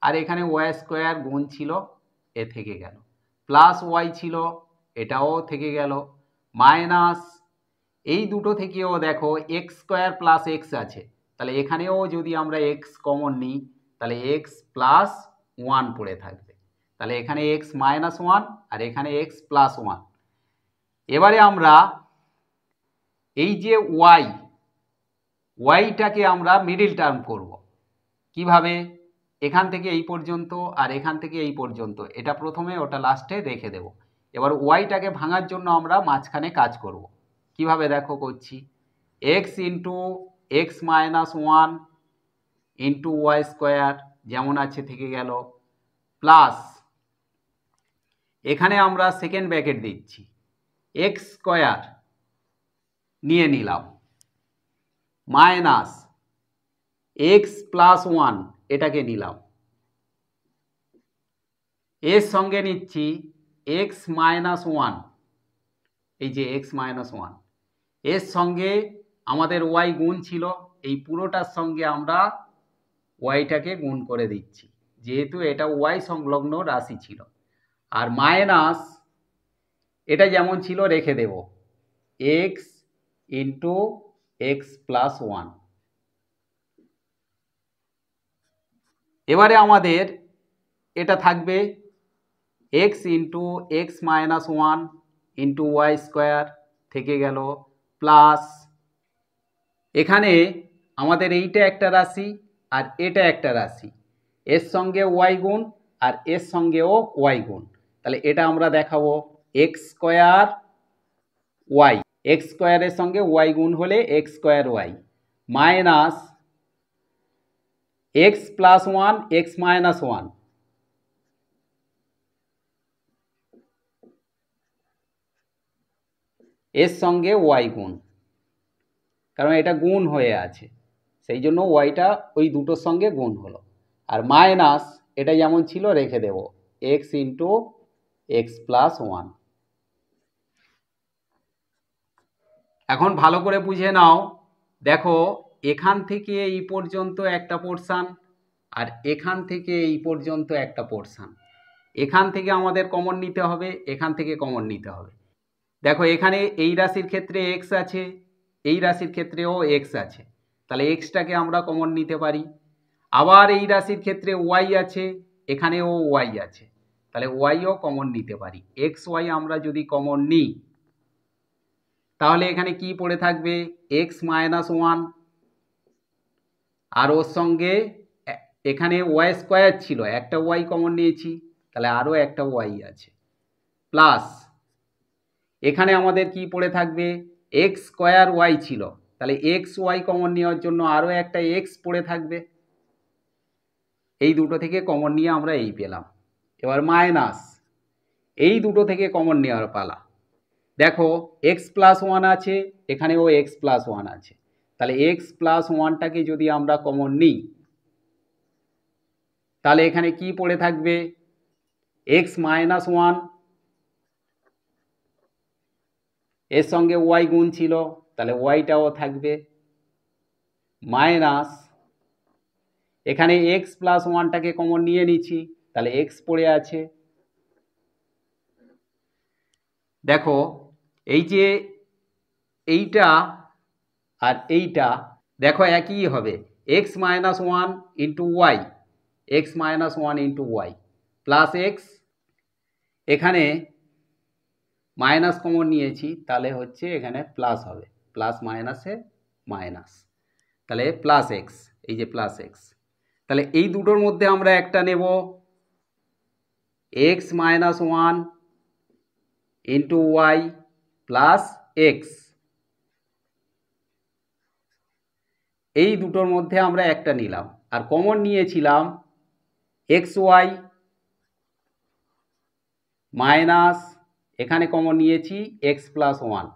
আর এখানে ওয়াই স্কোয়ার গুণ ছিল এ থেকে গেল, প্লাস ওয়াই ছিল এটাও থেকে গেল, মাইনাস এই দুটো থেকেও দেখো এক্স স্কোয়ার প্লাস এক্স আছে, তাহলে এখানেও যদি আমরা এক্স কমন নিই তাহলে এক্স প্লাস 1 পড়ে থাকবে, তাহলে এখানে এক্স মাইনাস 1 আর এখানে এক্স প্লাস 1। এবারে আমরা এই যে ওয়াইটাকে আমরা মিডিল টার্ম করব। কিভাবে? এখান থেকে এই পর্যন্ত আর এখান থেকে এই পর্যন্ত, এটা প্রথমে ওটা লাস্টে রেখে দেব। এবার ওয়াইটাকে ভাঙার জন্য আমরা মাঝখানে কাজ করব। কিভাবে দেখো করছি, x into x minus 1 into y square যেমন আছে থেকে গেল, প্লাস এখানে আমরা সেকেন্ড ব্র্যাকেট দিচ্ছি এক্স স্কোয়ার নিয়ে নিলাম, মাইনাস এক্স প্লাস ওয়ান এটাকে নিলাম, এর সঙ্গে নিচ্ছি এক্স মাইনাস ওয়ান, এই যে এক্স মাইনাস ওয়ান, এর সঙ্গে আমাদের ওয়াই গুণ ছিল, এই পুরোটার সঙ্গে আমরা ওয়াইটাকে গুণ করে দিচ্ছি যেহেতু এটা ওয়াই সংলগ্ন রাশি ছিল। আর মাইনাস এটা যেমন ছিল রেখে দেব, x into x plus one. এবারে আমাদের এটা থাকবে x into x minus one into y square থেকে গেল, প্লাস এখানে আমাদের এইটা একটা রাশি আর এটা একটা রাশি, এর সঙ্গে ওয়াই গুণ আর এর সঙ্গেও ওয়াই গুণ, তাহলে এটা আমরা দেখাবো এক্স স্কোয়ার ওয়াই, এক্স স্কোয়ারের সঙ্গে ওয়াই গুণ হলে x square y, minus x plus one x minus one, এর সঙ্গে ওয়াই গুণ, কারণ এটা গুণ হয়ে আছে সেই জন্য ওয়াইটা ওই দুটোর সঙ্গে গুণ হলো, আর মাইনাস এটা যেমন ছিল রেখে দেব x into x plus one. এখন ভালো করে বুঝে নাও, দেখো এখান থেকে এই পর্যন্ত একটা পোরশান আর এখান থেকে এই পর্যন্ত একটা পোরশান, এখান থেকে আমাদের কমন নিতে হবে, এখান থেকে কমন নিতে হবে। দেখো এখানে এই রাশির ক্ষেত্রে এক্স আছে, এই রাশির ক্ষেত্রেও এক্স আছে, তাহলে এক্সটাকে আমরা কমন নিতে পারি। আবার এই রাশির ক্ষেত্রে ওয়াই আছে, এখানেও ওয়াই আছে, তাহলে ওয়াইও কমন নিতে পারি। এক্স ওয়াই আমরা যদি কমন নিই তাহলে এখানে কি পড়ে থাকবে এক্স মাইনাস ওয়ান, আর ওর সঙ্গে এখানে ওয়াই স্কোয়ার ছিল, একটা ওয়াই কমন নিয়েছি তাহলে আরও একটা ওয়াই আছে, প্লাস এখানে আমাদের কি পড়ে থাকবে এক্স স্কোয়ার ওয়াই ছিল, তাহলে এক্স ওয়াই কমন নেওয়ার জন্য আরও একটা এক্স পড়ে থাকবে, এই দুটো থেকে কমন নিয়ে আমরা এই পেলাম। এবার মাইনাস এই দুটো থেকে কমন নেওয়ার পালা, দেখো এক্স প্লাস ওয়ান আছে, এখানেও এক্স প্লাস ওয়ান আছে, তাহলে এক্স প্লাস ওয়ানটাকে যদি আমরা কমন নিই তাহলে এখানে কি পড়ে থাকবে এক্স মাইনাস ওয়ান, এর সঙ্গে ওয়াই গুণ ছিল তাহলে ওয়াইটাও থাকবে, মাইনাস এখানে এক্স প্লাস ওয়ানটাকে কমন নিয়ে নিচ্ছি তাহলে এক্স পড়ে আছে। দেখো এই যে এইটা আর এইটা দেখো একই হবে, x minus one into y, x minus one into y plus x, এখানে মাইনাস কমন নিয়েছি তাহলে হচ্ছে এখানে প্লাস হবে, প্লাস মাইনাসে মাইনাস, তাহলে প্লাস এক্স, এই যে প্লাস এক্স, তাহলে এই দুটোর মধ্যে আমরা একটা নেব x minus one into y plus x, এই দুটোর মধ্যে আমরা একটা নিলাম, আর কমন নিয়েছিলাম এক্স ওয়াই মাইনাস এখানে কমন নিয়েছি এক্স প্লাস ওয়ান,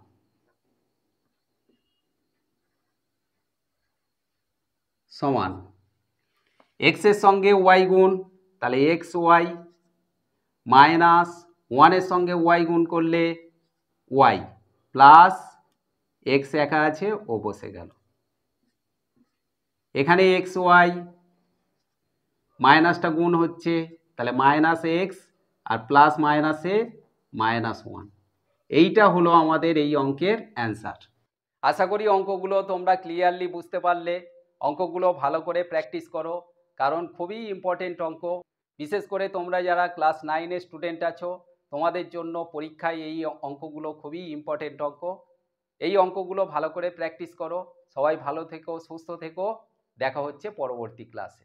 সমান এক্সের সঙ্গে ওয়াই গুণ তাহলে এক্স ওয়াই মাইনাস ওয়ানের সঙ্গে ওয়াই গুণ করলে ওয়াই প্লাস এক্স একা আছে ও বসে গেল, এখানে এক্স ওয়াই মাইনাসটা গুণ হচ্ছে তাহলে মাইনাস এক্স আর প্লাস মাইনাসে মাইনাস ওয়ান, এইটা হলো আমাদের এই অঙ্কের অ্যান্সার। আশা করি অঙ্কগুলো তোমরা ক্লিয়ারলি বুঝতে পারলে, অঙ্কগুলো ভালো করে প্র্যাকটিস করো কারণ খুবই ইম্পর্টেন্ট অঙ্ক, বিশেষ করে তোমরা যারা ক্লাস 9-এর স্টুডেন্ট আছো তোমাদের জন্য পরীক্ষায় এই অঙ্কগুলো খুবই ইম্পর্টেন্ট অঙ্ক। এই অঙ্কগুলো ভালো করে প্র্যাকটিস করো, সবাই ভালো থেকো, সুস্থ থেকো, দেখা হচ্ছে পরবর্তী ক্লাসে।